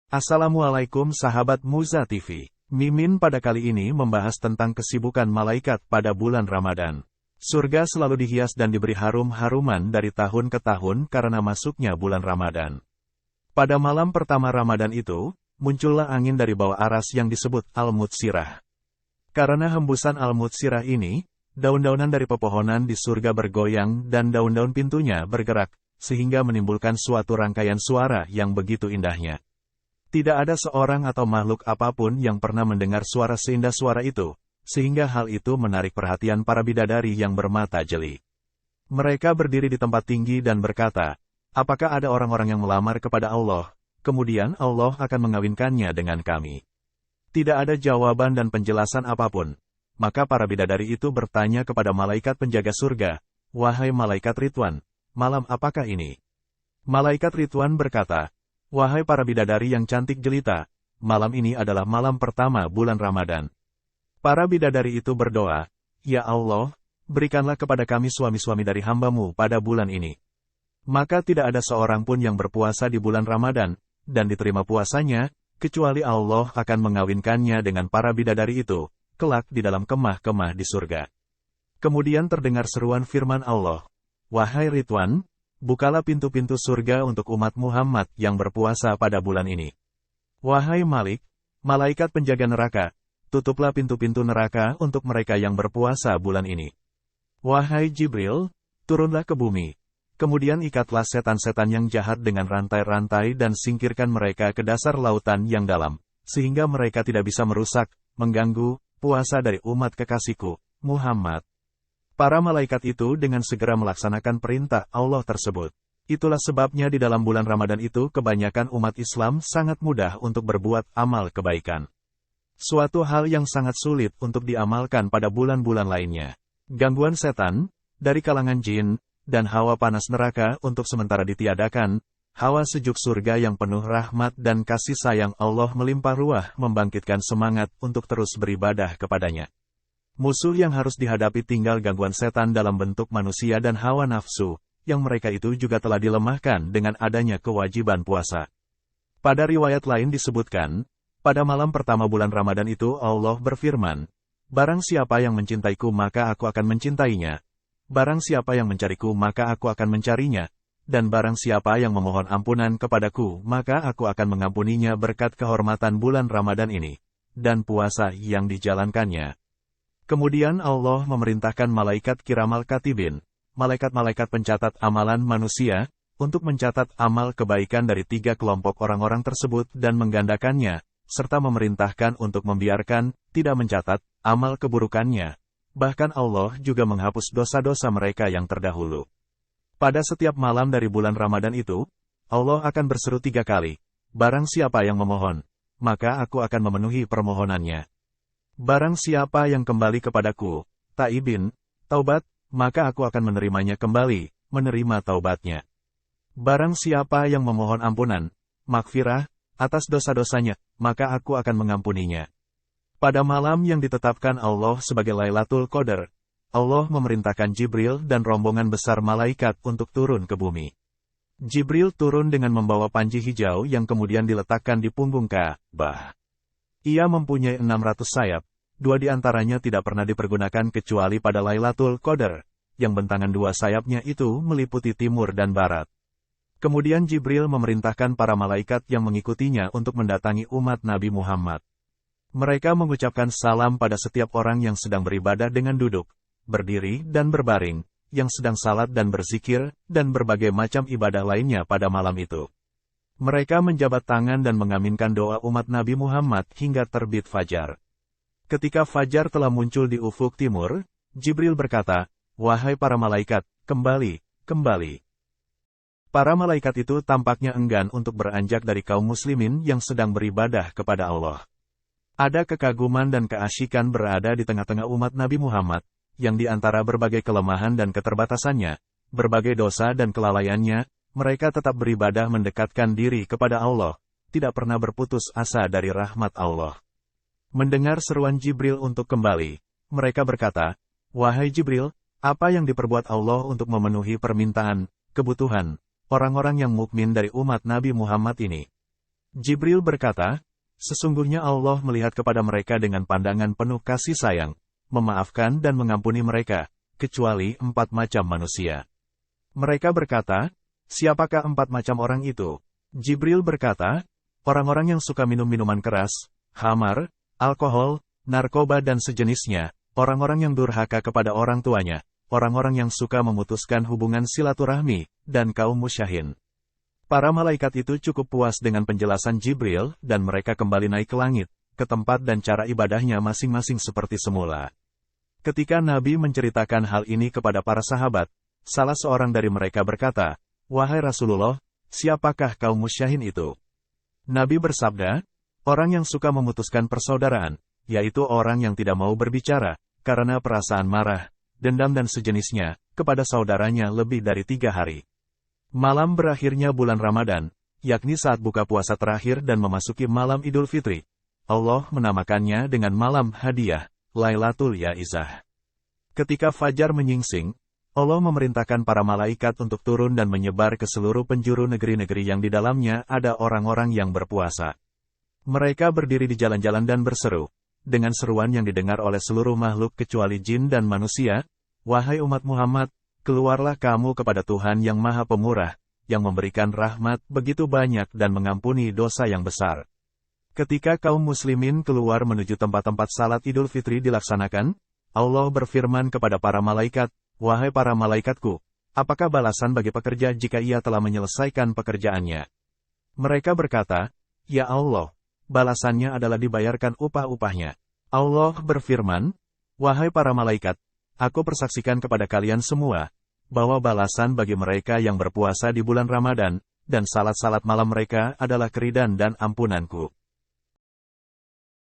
Assalamualaikum sahabat Muza TV. Mimin pada kali ini membahas tentang kesibukan malaikat pada bulan Ramadan. Surga selalu dihias dan diberi harum-haruman dari tahun ke tahun karena masuknya bulan Ramadan. Pada malam pertama Ramadan itu, muncullah angin dari bawah aras yang disebut Al-Mutsirah. Karena hembusan Al-Mutsirah ini, daun-daunan dari pepohonan di surga bergoyang dan daun-daun pintunya bergerak, sehingga menimbulkan suatu rangkaian suara yang begitu indahnya. Tidak ada seorang atau makhluk apapun yang pernah mendengar suara seindah suara itu, sehingga hal itu menarik perhatian para bidadari yang bermata jeli. Mereka berdiri di tempat tinggi dan berkata, apakah ada orang-orang yang melamar kepada Allah, kemudian Allah akan mengawinkannya dengan kami? Tidak ada jawaban dan penjelasan apapun. Maka para bidadari itu bertanya kepada malaikat penjaga surga, wahai malaikat Ridwan, malam apakah ini? Malaikat Ridwan berkata, wahai para bidadari yang cantik jelita, malam ini adalah malam pertama bulan Ramadan. Para bidadari itu berdoa, ya Allah, berikanlah kepada kami suami-suami dari hamba-Mu pada bulan ini. Maka tidak ada seorang pun yang berpuasa di bulan Ramadan, dan diterima puasanya, kecuali Allah akan mengawinkannya dengan para bidadari itu, kelak di dalam kemah-kemah di surga. Kemudian terdengar seruan firman Allah, wahai Ridwan, bukalah pintu-pintu surga untuk umat Muhammad yang berpuasa pada bulan ini. Wahai Malik, malaikat penjaga neraka, tutuplah pintu-pintu neraka untuk mereka yang berpuasa bulan ini. Wahai Jibril, turunlah ke bumi. Kemudian ikatlah setan-setan yang jahat dengan rantai-rantai dan singkirkan mereka ke dasar lautan yang dalam, sehingga mereka tidak bisa merusak, mengganggu, puasa dari umat kekasihku, Muhammad. Para malaikat itu dengan segera melaksanakan perintah Allah tersebut. Itulah sebabnya di dalam bulan Ramadan itu kebanyakan umat Islam sangat mudah untuk berbuat amal kebaikan. Suatu hal yang sangat sulit untuk diamalkan pada bulan-bulan lainnya. Gangguan setan, dari kalangan jin, dan hawa panas neraka untuk sementara ditiadakan, hawa sejuk surga yang penuh rahmat dan kasih sayang Allah melimpah ruah membangkitkan semangat untuk terus beribadah kepadanya. Musuh yang harus dihadapi tinggal gangguan setan dalam bentuk manusia dan hawa nafsu, yang mereka itu juga telah dilemahkan dengan adanya kewajiban puasa. Pada riwayat lain disebutkan, pada malam pertama bulan Ramadan itu Allah berfirman, barang siapa yang mencintaiku maka aku akan mencintainya, barang siapa yang mencariku maka aku akan mencarinya, dan barang siapa yang memohon ampunan kepadaku maka aku akan mengampuninya berkat kehormatan bulan Ramadan ini, dan puasa yang dijalankannya. Kemudian Allah memerintahkan malaikat kiramal katibin, malaikat-malaikat pencatat amalan manusia, untuk mencatat amal kebaikan dari 3 kelompok orang-orang tersebut dan menggandakannya, serta memerintahkan untuk membiarkan, tidak mencatat, amal keburukannya. Bahkan Allah juga menghapus dosa-dosa mereka yang terdahulu. Pada setiap malam dari bulan Ramadan itu, Allah akan berseru 3 kali, barang siapa yang memohon, maka aku akan memenuhi permohonannya. Barang siapa yang kembali kepadaku, taibin, taubat, maka aku akan menerimanya kembali, menerima taubatnya. Barang siapa yang memohon ampunan, maghfirah, atas dosa-dosanya, maka aku akan mengampuninya. Pada malam yang ditetapkan Allah sebagai Lailatul Qadar, Allah memerintahkan Jibril dan rombongan besar malaikat untuk turun ke bumi. Jibril turun dengan membawa panji hijau yang kemudian diletakkan di punggung Ka'bah. Ia mempunyai 600 sayap, 2 di antaranya tidak pernah dipergunakan kecuali pada Lailatul Qadar, yang bentangan 2 sayapnya itu meliputi timur dan barat. Kemudian Jibril memerintahkan para malaikat yang mengikutinya untuk mendatangi umat Nabi Muhammad. Mereka mengucapkan salam pada setiap orang yang sedang beribadah dengan duduk, berdiri dan berbaring, yang sedang salat dan berzikir, dan berbagai macam ibadah lainnya pada malam itu. Mereka menjabat tangan dan mengaminkan doa umat Nabi Muhammad hingga terbit fajar. Ketika fajar telah muncul di ufuk timur, Jibril berkata, wahai para malaikat, kembali, kembali. Para malaikat itu tampaknya enggan untuk beranjak dari kaum muslimin yang sedang beribadah kepada Allah. Ada kekaguman dan keasyikan berada di tengah-tengah umat Nabi Muhammad, yang di antara berbagai kelemahan dan keterbatasannya, berbagai dosa dan kelalaiannya, mereka tetap beribadah mendekatkan diri kepada Allah, tidak pernah berputus asa dari rahmat Allah. Mendengar seruan Jibril untuk kembali, mereka berkata, wahai Jibril, apa yang diperbuat Allah untuk memenuhi permintaan, kebutuhan, orang-orang yang mukmin dari umat Nabi Muhammad ini? Jibril berkata, sesungguhnya Allah melihat kepada mereka dengan pandangan penuh kasih sayang, memaafkan dan mengampuni mereka, kecuali 4 macam manusia. Mereka berkata, siapakah 4 macam orang itu? Jibril berkata, orang-orang yang suka minum minuman keras, khamar, alkohol, narkoba dan sejenisnya, orang-orang yang durhaka kepada orang tuanya, orang-orang yang suka memutuskan hubungan silaturahmi, dan kaum musyahin. Para malaikat itu cukup puas dengan penjelasan Jibril, dan mereka kembali naik ke langit, ke tempat dan cara ibadahnya masing-masing seperti semula. Ketika Nabi menceritakan hal ini kepada para sahabat, salah seorang dari mereka berkata, wahai Rasulullah, siapakah kaum musyahin itu? Nabi bersabda, orang yang suka memutuskan persaudaraan, yaitu orang yang tidak mau berbicara, karena perasaan marah, dendam dan sejenisnya, kepada saudaranya lebih dari 3 hari. Malam berakhirnya bulan Ramadan, yakni saat buka puasa terakhir dan memasuki malam Idul Fitri, Allah menamakannya dengan malam hadiah, Lailatul Yaizah. Ketika fajar menyingsing, Allah memerintahkan para malaikat untuk turun dan menyebar ke seluruh penjuru negeri-negeri yang di dalamnya ada orang-orang yang berpuasa. Mereka berdiri di jalan-jalan dan berseru, dengan seruan yang didengar oleh seluruh makhluk kecuali jin dan manusia, wahai umat Muhammad, keluarlah kamu kepada Tuhan yang Maha Pemurah, yang memberikan rahmat begitu banyak dan mengampuni dosa yang besar. Ketika kaum muslimin keluar menuju tempat-tempat salat Idul Fitri dilaksanakan, Allah berfirman kepada para malaikat, wahai para malaikatku, apakah balasan bagi pekerja jika ia telah menyelesaikan pekerjaannya? Mereka berkata, ya Allah, balasannya adalah dibayarkan upah-upahnya. Allah berfirman, wahai para malaikat, aku persaksikan kepada kalian semua, bahwa balasan bagi mereka yang berpuasa di bulan Ramadan, dan salat-salat malam mereka adalah keridhaan dan ampunanku.